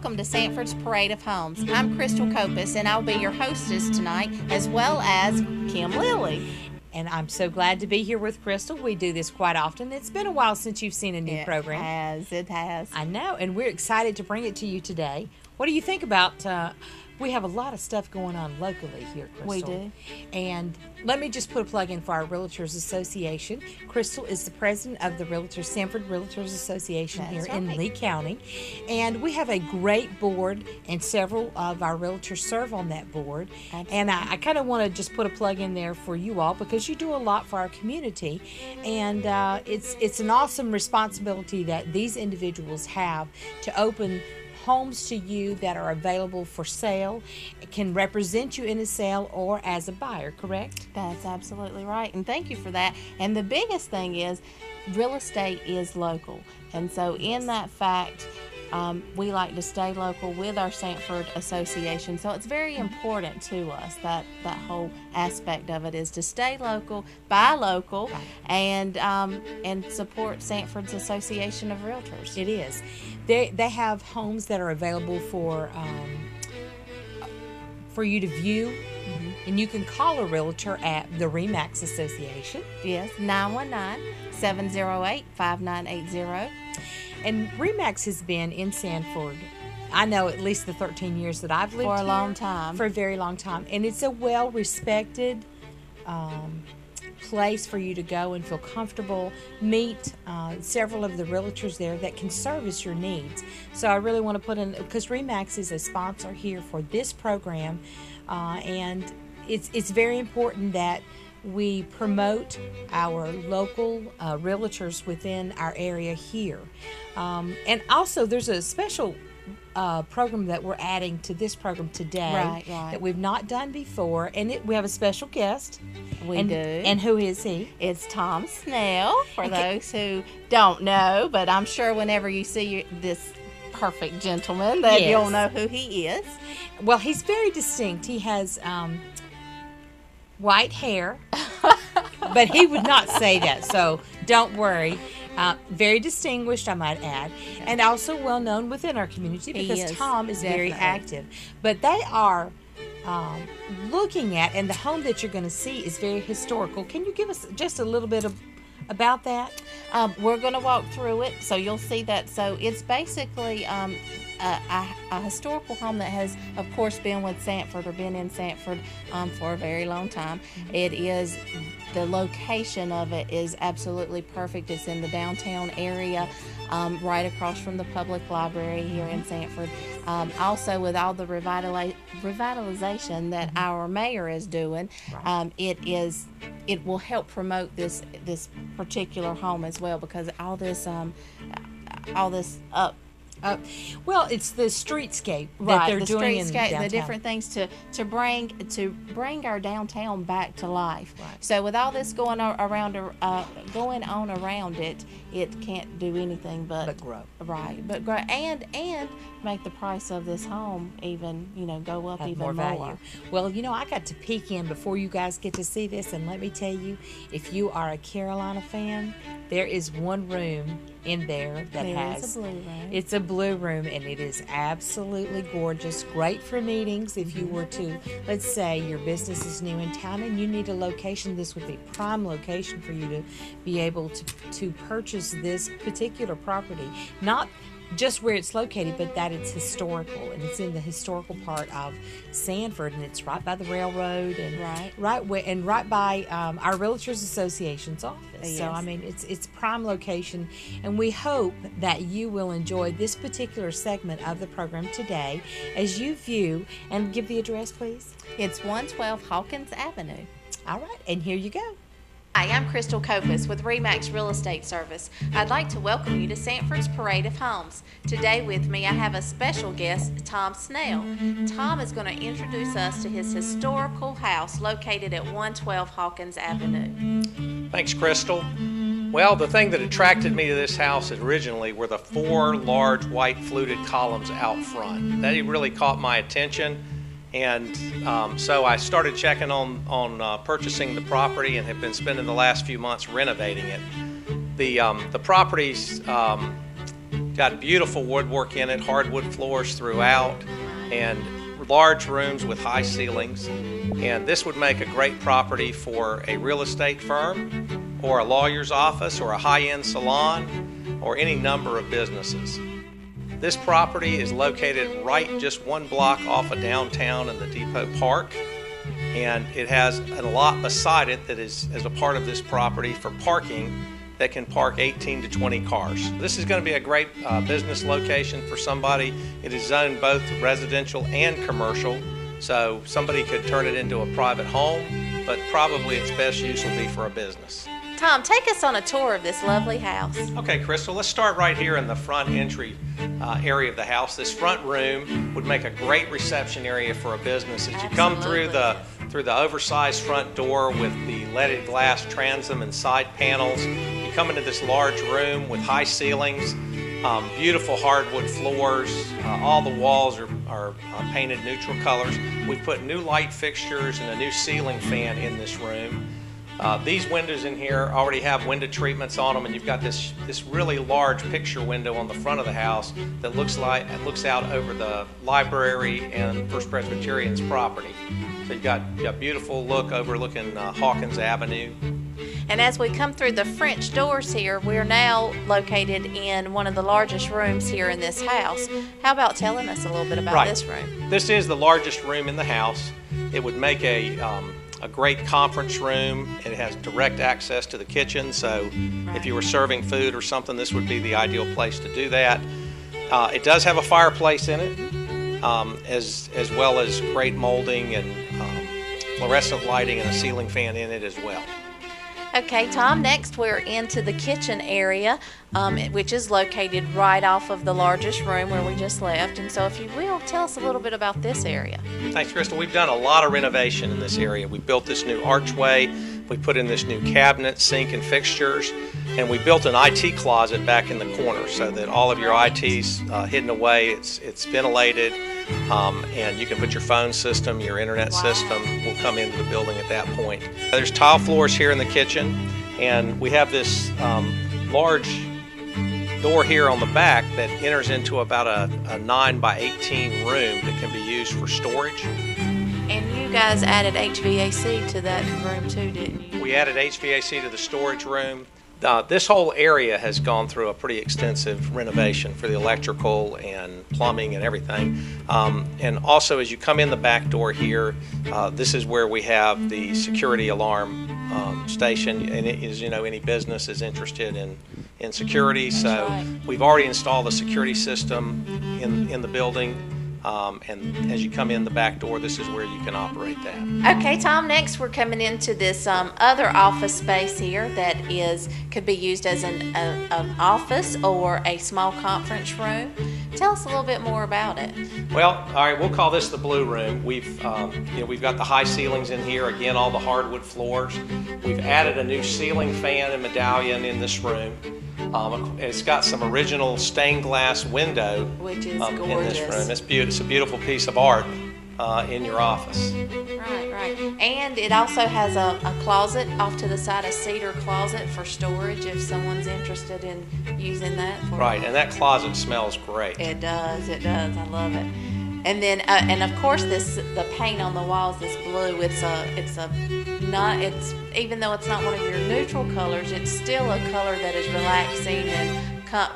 welcome to Sanford's Parade of Homes. I'm Crystal Copas, and I'll be your hostess tonight, as well as Kim Lilley. And I'm so glad to be here with Crystal. We do this quite often. It's been a while since you've seen a new program. It has. I know, and we're excited to bring it to you today. What do you think about, we have a lot of stuff going on locally here, Crystal. We do. And let me just put a plug in for our Realtors Association. Crystal is the president of the Sanford Realtors Association here in Lee County. And we have a great board, and several of our realtors serve on that board. Absolutely. And I kind of want to just put a plug in there for you all because you do a lot for our community. And it's an awesome responsibility that these individuals have to open homes to you that are available for sale. It can represent you in a sale or as a buyer, correct? That's absolutely right, and thank you for that. And the biggest thing is real estate is local, and so in that fact, we like to stay local with our Sanford Association. So it's very important to us that whole aspect of it is to stay local, buy local, and support Sanford's Association of Realtors. It is. They have homes that are available for you to view, and you can call a realtor at the RE/MAX Association. Yes, 919-708-5980. And RE/MAX has been in Sanford, I know, at least the 13 years that I've lived for a here, long time. For a very long time. And it's a well-respected place for you to go and feel comfortable, meet several of the realtors there that can service your needs. So I really want to put in, because RE/MAX is a sponsor here for this program, and it's very important that we promote our local realtors within our area here. And also there's a special program that we're adding to this program today that we've not done before, and we have a special guest. We do. And who is he? It's Tom Snell, for those who don't know, but I'm sure whenever you see this perfect gentleman that you'll know who he is. Well, he's very distinct. He has white hair, but he would not say that, so don't worry. Very distinguished, I might add, and also well known within our community because Tom is very active. But they are looking at, and the home that you're going to see is very historical. Can you give us just a little bit about that? We're going to walk through it, so you'll see that. So it's basically a historical home that has, of course, been with Sanford or been in Sanford for a very long time. It is, the location of it is absolutely perfect. It's in the downtown area, right across from the public library here in Sanford. Also, with all the revitalization that our mayor is doing, it will help promote this particular home as well, because all this well, it's the streetscape that they're doing in downtown. The different things to bring our downtown back to life. So with all this going on around it, it can't do anything but grow. But grow and make the price of this home even go up even more value. Well, I got to peek in before you guys get to see this, and let me tell you, if you are a Carolina fan, there is one room in there that has a blue room. It's a blue room, and it is absolutely gorgeous. Great for meetings. If you were to, let's say your business is new in town and you need a location, this would be prime location for you to be able to purchase this particular property. Not just where it's located, but that it's historical, and it's in the historical part of Sanford, and it's right by the railroad, and right by our Realtors Association's office. Yes. So I mean, it's prime location, and we hope that you will enjoy this particular segment of the program today as you view. And give the address, please. It's 112 Hawkins Avenue. All right, and here you go. Hi, I'm Crystal Copas with RE/MAX Real Estate Service. I'd like to welcome you to Sanford's Parade of Homes. Today with me, I have a special guest, Tom Snell. Tom is going to introduce us to his historical house located at 112 Hawkins Avenue. Thanks, Crystal. Well, the thing that attracted me to this house originally were the 4 large white fluted columns out front. That really caught my attention. And so I started checking on purchasing the property, and have been spending the last few months renovating it. The property's Got beautiful woodwork in it, hardwood floors throughout, and large rooms with high ceilings. And this would make a great property for a real estate firm or a lawyer's office or a high-end salon or any number of businesses. This property is located right just 1 block off of downtown in the Depot Park, and it has a lot beside it that is as a part of this property for parking that can park 18 to 20 cars. This is going to be a great business location for somebody. It is zoned both residential and commercial, so somebody could turn it into a private home, but probably its best use will be for a business. Tom, take us on a tour of this lovely house. Okay, Crystal, let's start right here in the front entry area of the house. This front room would make a great reception area for a business. As you come through the oversized front door with the leaded glass transom and side panels, you come into this large room with high ceilings, beautiful hardwood floors. All the walls are painted neutral colors. We've put new light fixtures and a new ceiling fan in this room. These windows in here already have window treatments on them, and you've got this really large picture window on the front of the house that looks out over the library and First Presbyterian's property. So you've got a beautiful look overlooking Hawkins Avenue. And as we come through the French doors here, we're now located in one of the largest rooms here in this house. How about telling us a little bit about this room? This is the largest room in the house. It would make a great conference room. It has direct access to the kitchen, so if you were serving food or something, this would be the ideal place to do that. It does have a fireplace in it, as well as great molding and fluorescent lighting and a ceiling fan in it as well. Okay, Tom, next we're into the kitchen area, which is located right off of the largest room where we just left. And so if you will, tell us a little bit about this area. Thanks, Crystal. We've done a lot of renovation in this area. We built this new archway, we put in this new cabinet, sink, and fixtures, and we built an IT closet back in the corner so that all of your IT's hidden away. It's ventilated, and you can put your phone system, your internet system will come into the building at that point. There's tile floors here in the kitchen, and we have this large door here on the back that enters into about a 9 by 18 room that can be used for storage. And you guys added HVAC to that room too, didn't you? We added HVAC to the storage room. This whole area has gone through a pretty extensive renovation for the electrical and plumbing and everything. And also, as you come in the back door here, this is where we have the security alarm station. And as you know, any business is interested in security. So we've already installed a security system in the building. And as you come in the back door, this is where you can operate that. Okay, Tom, next we're coming into this other office space here that could be used as an office or a small conference room. Tell us a little bit more about it. Well, all right, we'll call this the blue room. We've got the high ceilings in here, again, all the hardwood floors. We've added a new ceiling fan and medallion in this room. It's got some original stained glass window which is in gorgeous. this room. It's a beautiful piece of art in your office. Right. And it also has a closet off to the side, a cedar closet for storage if someone's interested in using that. And that closet smells great. It does. I love it. And then, and of course, the paint on the walls is blue. It's even though it's not one of your neutral colors, it's still a color that is relaxing and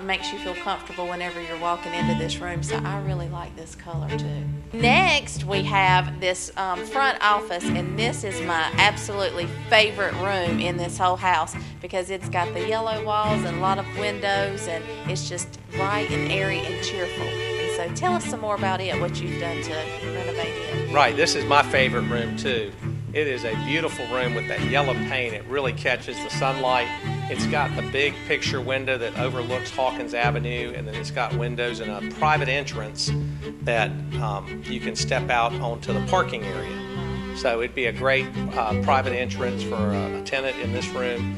makes you feel comfortable whenever you're walking into this room. So I really like this color too. Next, we have this front office, and this is my absolutely favorite room in this whole house because it's got the yellow walls and a lot of windows, and it's just bright and airy and cheerful. So tell us some more about it, what you've done to renovate it. Right, this is my favorite room too. It is a beautiful room with that yellow paint. It really catches the sunlight. It's got the big picture window that overlooks Hawkins Avenue, and then it's got windows and a private entrance that you can step out onto the parking area. So it'd be a great private entrance for a tenant in this room.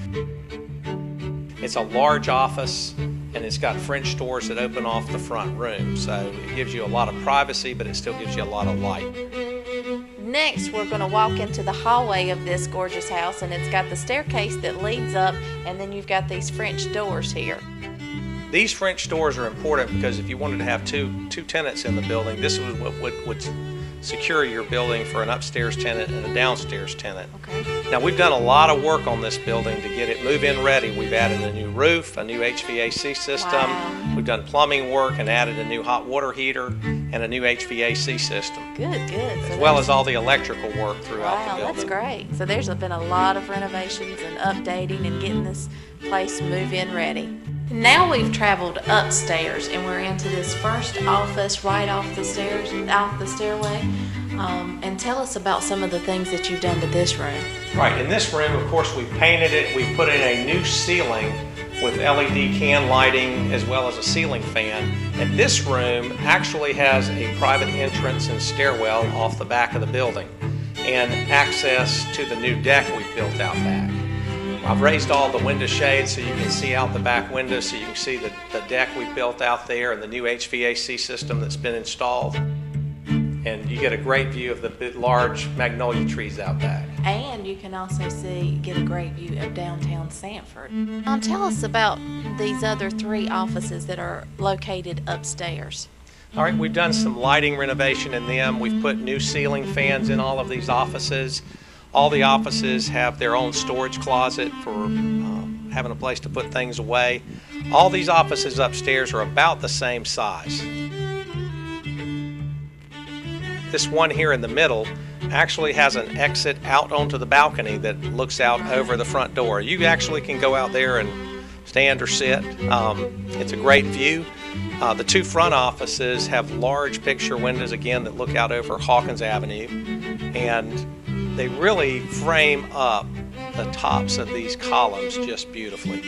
It's a large office, and it's got French doors that open off the front room. So it gives you a lot of privacy, but it still gives you a lot of light. Next, we're going to walk into the hallway of this gorgeous house, and it's got the staircase that leads up, and then you've got these French doors here. These French doors are important because if you wanted to have two tenants in the building, this was what would secure your building for an upstairs tenant and a downstairs tenant. Okay. Now we've done a lot of work on this building to get it move-in ready. We've added a new roof, a new HVAC system. Wow. We've done plumbing work and added a new hot water heater and a new HVAC system, Good. as well as all the electrical work throughout Wow, the building. that's great. So there's been a lot of renovations and updating and getting this place move-in ready. Now we've traveled upstairs and we're into this first office right off the stairs, off the stairway. And tell us about some of the things that you've done to this room. Right, in this room, of course, we painted it. We put in a new ceiling with LED can lighting as well as a ceiling fan. And this room actually has a private entrance and stairwell off the back of the building and access to the new deck we've built out back. I've raised all the window shades so you can see out the back window, so you can see the deck we've built out there and the new HVAC system that's been installed. And you get a great view of the large magnolia trees out back. And you can also get a great view of downtown Sanford. Tell us about these other 3 offices that are located upstairs. All right, we've done some lighting renovation in them. We've put new ceiling fans in all of these offices. All the offices have their own storage closet for having a place to put things away. All these offices upstairs are about the same size. This one here in the middle actually has an exit out onto the balcony that looks out over the front door. You actually can go out there and stand or sit. It's a great view. The 2 front offices have large picture windows again that look out over Hawkins Avenue, and they really frame up the tops of these columns just beautifully.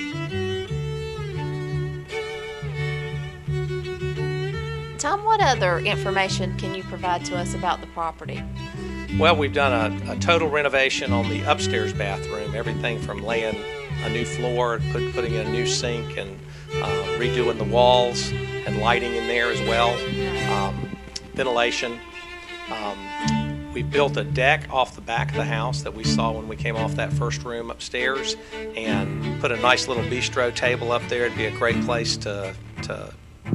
Tom, what other information can you provide to us about the property? Well, we've done a total renovation on the upstairs bathroom, everything from laying a new floor, putting in a new sink, and redoing the walls and lighting in there as well, ventilation. We built a deck off the back of the house that we saw when we came off that first room upstairs, and put a nice little bistro table up there. It'd be a great place to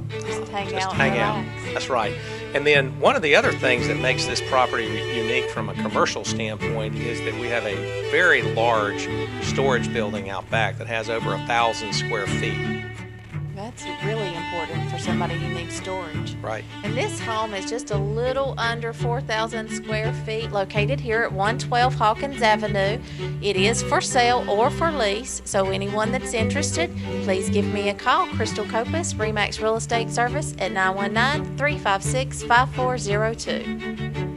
Just hang out. That's right. And then one of the other things that makes this property unique from a commercial standpoint is that we have a very large storage building out back that has over 1,000 square feet. That's really important for somebody who needs storage. Right. And this home is just a little under 4,000 square feet, located here at 112 Hawkins Avenue. It is for sale or for lease, so anyone that's interested, please give me a call. Crystal Copas, Remax Real Estate Service at 919-356-5402.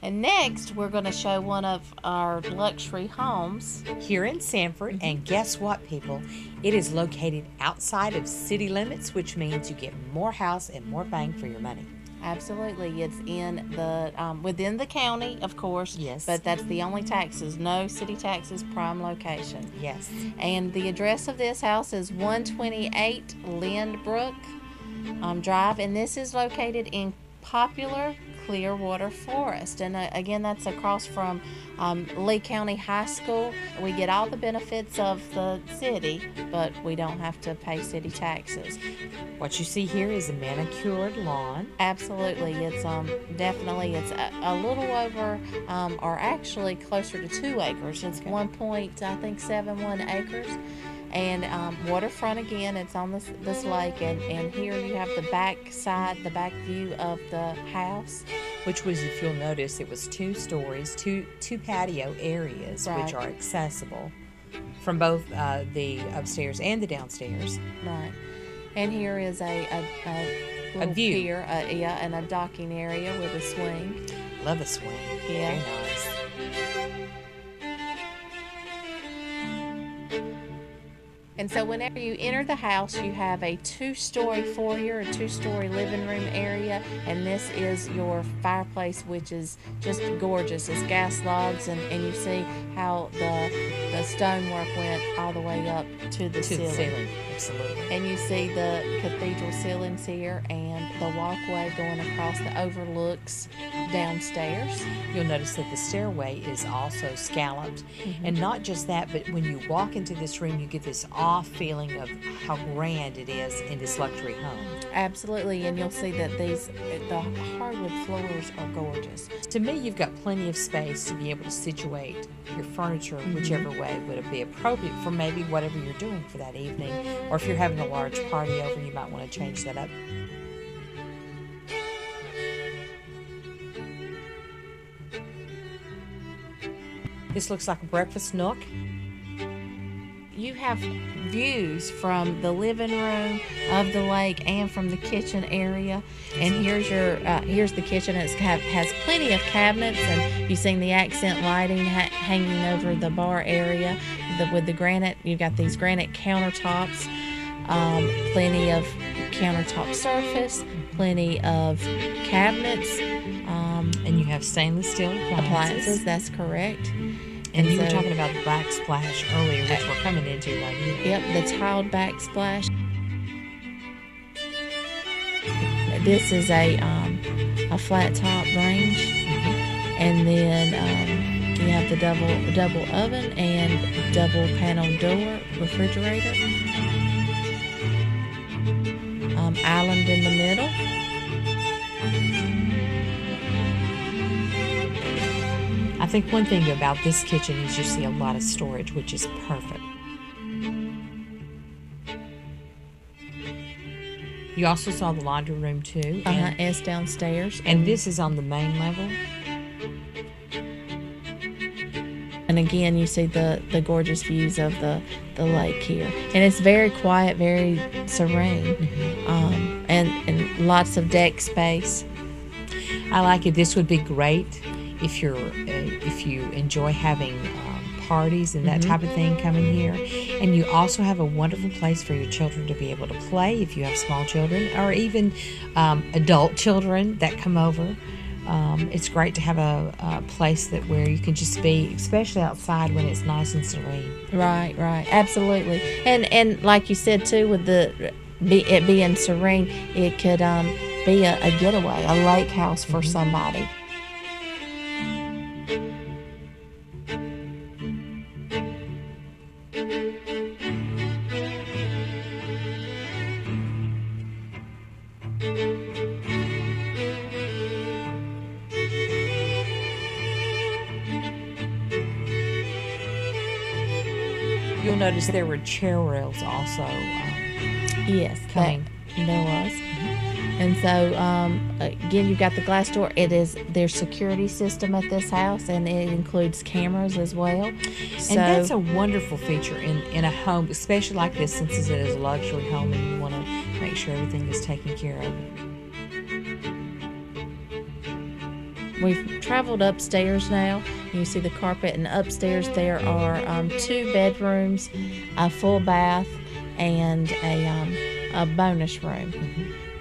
And next, we're going to show one of our luxury homes here in Sanford. And guess what, people? It is located outside of city limits, which means you get more house and more bang for your money. Absolutely. It's in the within the county, of course. Yes. But that's the only taxes. No city taxes, prime location. Yes. And the address of this house is 128 Lynnbrook Drive, and this is located in popular Clearwater Forest. And again, that's across from Lee County High School. We get all the benefits of the city, but we don't have to pay city taxes. What you see here is a manicured lawn. Absolutely. It's definitely, it's a little over, or actually closer to 2 acres. It's Okay. 1.71 acres. And waterfront again, it's on this lake, and here you have the back side, the back view of the house. Which was, if you'll notice, it was 2 stories, two patio areas, Right. which are accessible from both the upstairs and the downstairs. Right. And here is a little view. pier, and a docking area with a swing. Love a swing. Yeah. Very nice. And And so whenever you enter the house, you have a 2-story foyer, a 2-story living room area, and this is your fireplace, which is just gorgeous. It's gas logs, and you see how the stonework went all the way up to the ceiling. Absolutely. And you see the cathedral ceilings here and the walkway going across that overlooks downstairs. You'll notice that the stairway is also scalloped. And not just that, but when you walk into this room, you get this awe feeling of how grand it is in this luxury home. Absolutely, and you'll see that the hardwood floors are gorgeous. To me, you've got plenty of space to be able to situate your furniture whichever way would be appropriate for maybe whatever you're doing for that evening, or if you're having a large party over, you might want to change that up. This looks like a breakfast nook. You have views from the living room of the lake and from the kitchen area. And here's the kitchen. It has plenty of cabinets, and you've seen the accent lighting hanging over the bar area with the granite. You've got these granite countertops, plenty of countertop surface, plenty of cabinets. And you have stainless steel appliances. That's correct. And you were talking about the backsplash earlier, which we're coming into right here. Yep, the tiled backsplash. This is a flat top range, and then you have the double oven and double panel door refrigerator. Island in the middle. I think one thing about this kitchen is you see a lot of storage, which is perfect. You also saw the laundry room too. It's downstairs. And this is on the main level. And again, you see the gorgeous views of the lake here. And it's very quiet, very serene, and lots of deck space. I like it. This would be great if you enjoy having parties and that type of thing coming here. And you also have a wonderful place for your children to be able to play if you have small children, or even adult children that come over. It's great to have a place where you can just be, especially outside when it's nice and serene. Right, absolutely. And like you said too, with it being serene, it could be a getaway, a lake house for somebody. You'll notice there were chair rails also. Yes, coming. There was. And so, again, you've got the glass door. There's security system at this house, and it includes cameras as well. And that's a wonderful feature in a home, especially like this, since it is a luxury home and you want to make sure everything is taken care of. We've traveled upstairs now. You see the carpet, and upstairs there are 2 bedrooms, a full bath, and a bonus room.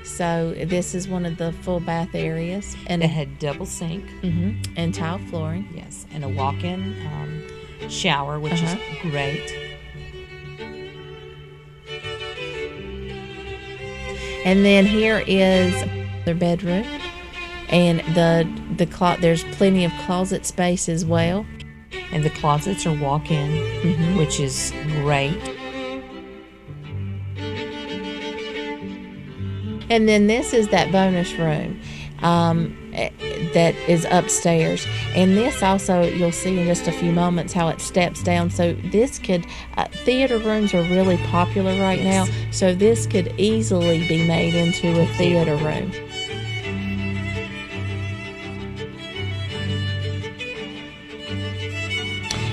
So this is one of the full bath areas, and it had double sink and tile flooring. Yes, and a walk-in shower, which is great. And then here is their bedroom. And there's plenty of closet space as well. And the closets are walk-in, which is great. And then this is that bonus room that is upstairs. And this also, you'll see in just a few moments how it steps down. So this theater rooms are really popular right now. So this could easily be made into a theater room.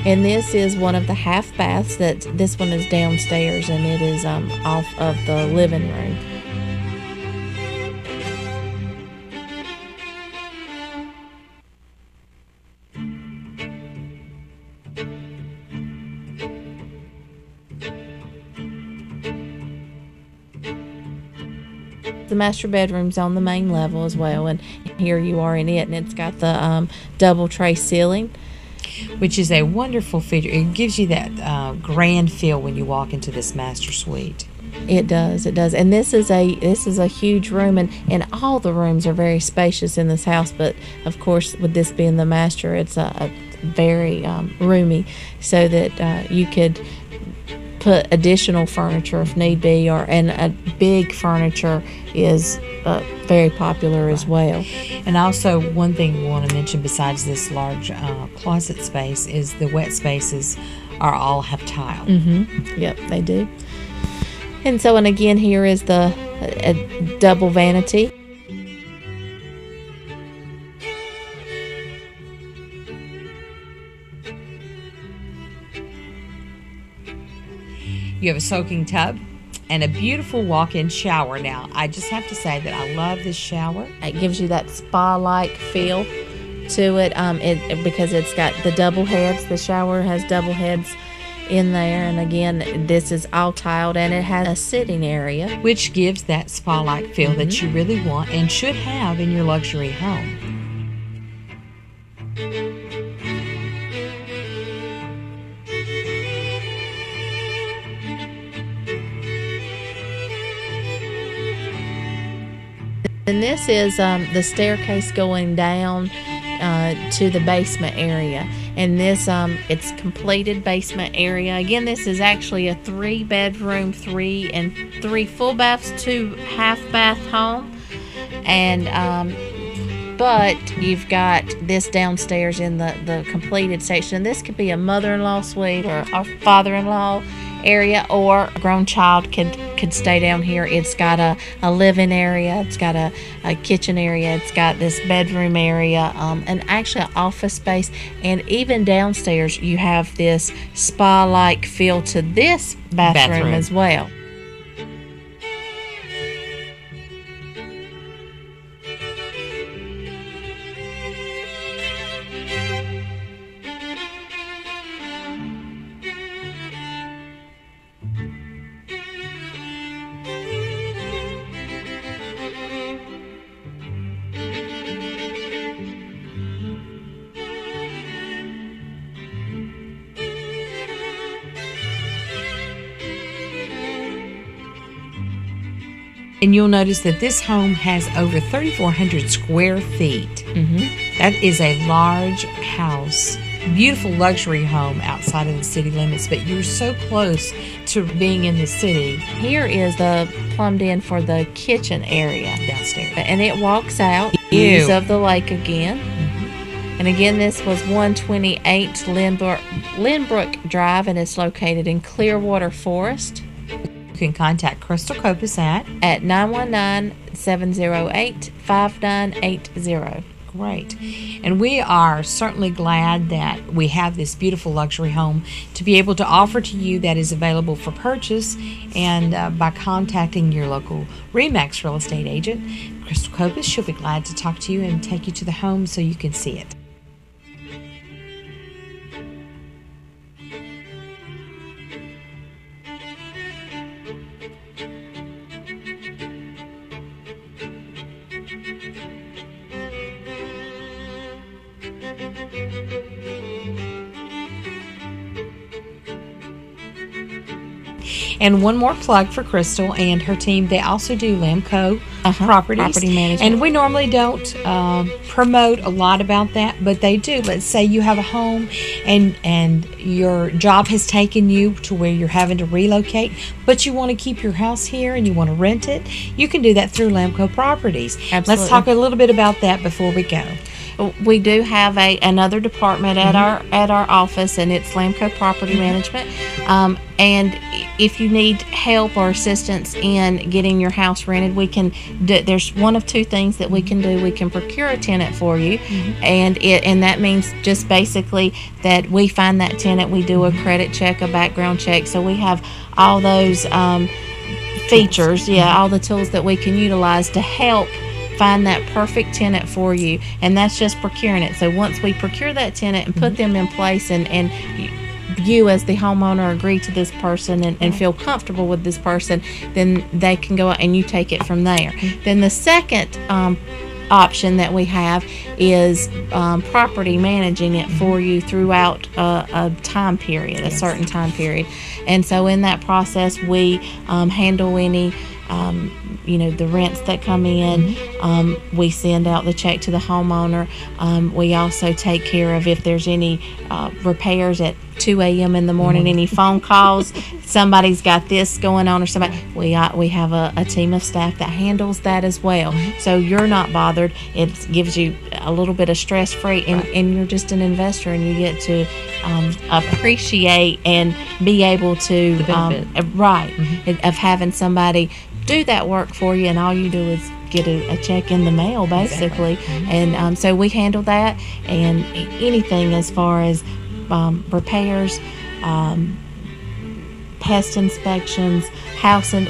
And this is one of the half baths. This one is downstairs, and it is off of the living room. the master bedroom's on the main level as well, and here you are in it, and it's got the double tray ceiling, which is a wonderful feature. It gives you that grand feel when you walk into this master suite. It does, and this is a huge room, and all the rooms are very spacious in this house. But of course, with this being the master, it's a very roomy, so that you could put additional furniture if need be, and a big furniture is very popular as well. And also, one thing we want to mention besides this large closet space is the wet spaces all have tile. Yep, they do. And so, and again, here is the double vanity. You have a soaking tub and a beautiful walk-in shower. Now, I just have to say that I love this shower. It gives you that spa-like feel to it, because it's got the double heads. The shower has double heads in there, and again, this is all tiled, and it has a sitting area, which gives that spa-like feel that you really want and should have in your luxury home. And this is the staircase going down to the basement area. And this, it's completed basement area. Again, this is actually a 3-bedroom, 3 full baths, 2 half bath home. And but you've got this downstairs in the completed section. This could be a mother-in-law suite or a father-in-law area, or a grown child could stay down here. It's got a living area, it's got a kitchen area, it's got this bedroom area, and actually an office space, and even downstairs you have this spa-like feel to this bathroom as well. And you'll notice that this home has over 3,400 square feet. That is a large house. Beautiful luxury home outside of the city limits, but you're so close to being in the city. Here is the plumbed in for the kitchen area downstairs. And it walks out. Views of the lake again. And again, this was 128 Lynnbrook Drive, and it's located in Clearwater Forest. You can contact Crystal Copas at 919-708-5980. Great. And we are certainly glad that we have this beautiful luxury home to be able to offer to you that is available for purchase. And by contacting your local RE/MAX real estate agent, Crystal Copas, she'll be glad to talk to you and take you to the home so you can see it. And one more plug for Crystal and her team. They also do Lamco property management. And we normally don't promote a lot about that, but they do. Let's say you have a home and your job has taken you to where you're having to relocate, but you want to keep your house here and you want to rent it. You can do that through Lamco Properties. Absolutely. Let's talk a little bit about that before we go. We do have another department at our office, and it's Lamco Property Management. And if you need help or assistance in getting your house rented, we can do, there's one of two things that we can do. We can procure a tenant for you, and that means just basically that we find that tenant, we do a credit check, a background check, so we have all those features, all the tools that we can utilize to help find that perfect tenant for you, and that's just procuring it. So once we procure that tenant and put them in place, and you as the homeowner agree to this person and feel comfortable with this person, then they can go out and you take it from there. Then the second option that we have is property managing it for you throughout a time period, a certain time period. And so in that process, we handle any the rents that come in. We send out the check to the homeowner. We also take care of if there's any repairs at 2 a.m. in the morning, any phone calls, somebody's got this going on or somebody. We have a team of staff that handles that as well. So you're not bothered. It gives you a little bit of stress free, and you're just an investor, and you get to appreciate and be able to of having somebody do that work for you, and all you do is get a check in the mail basically. And so we handle that, and anything as far as repairs, pest inspections,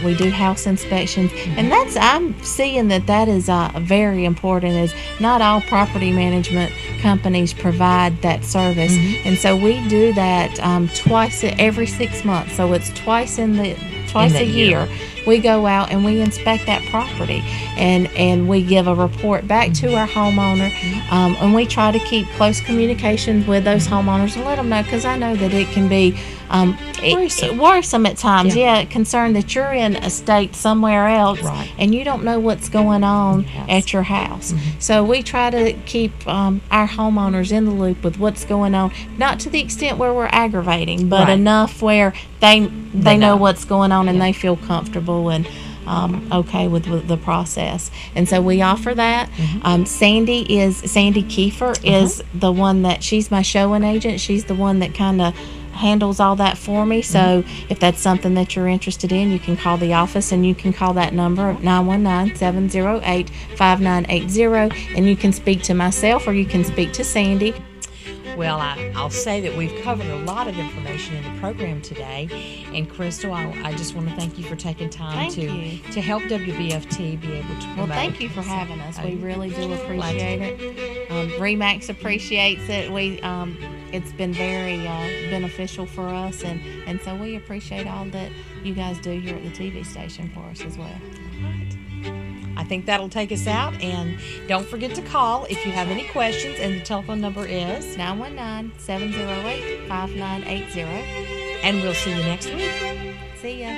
we do house inspections, and I'm seeing that is very important. Is not all property management companies provide that service, and so we do that every 6 months. So it's twice a year. We go out and we inspect that property, and we give a report back to our homeowner, and we try to keep close communication with those homeowners and let them know, because I know that it can be worrisome at times. Concerned that you're in a state somewhere else and you don't know what's going on at your house. So we try to keep our homeowners in the loop with what's going on, not to the extent where we're aggravating, but enough where they know what's going on and they feel comfortable and okay with the process. And so we offer that. Sandy Kiefer is the one that, she's my showing agent. She's the one that kind of handles all that for me. So if that's something that you're interested in, you can call the office, and you can call that number of 919-708-5980, and you can speak to myself or you can speak to Sandy. Well, I'll say that we've covered a lot of information in the program today. And Crystal, I just want to thank you for taking time to help WBFT be able to promote. Well, thank you for having us. We really do appreciate it. RE/MAX appreciates it. It's been very beneficial for us, and so we appreciate all that you guys do here at the TV station for us as well. I think that'll take us out, and don't forget to call if you have any questions, and the telephone number is 919-708-5980. And we'll see you next week. See ya.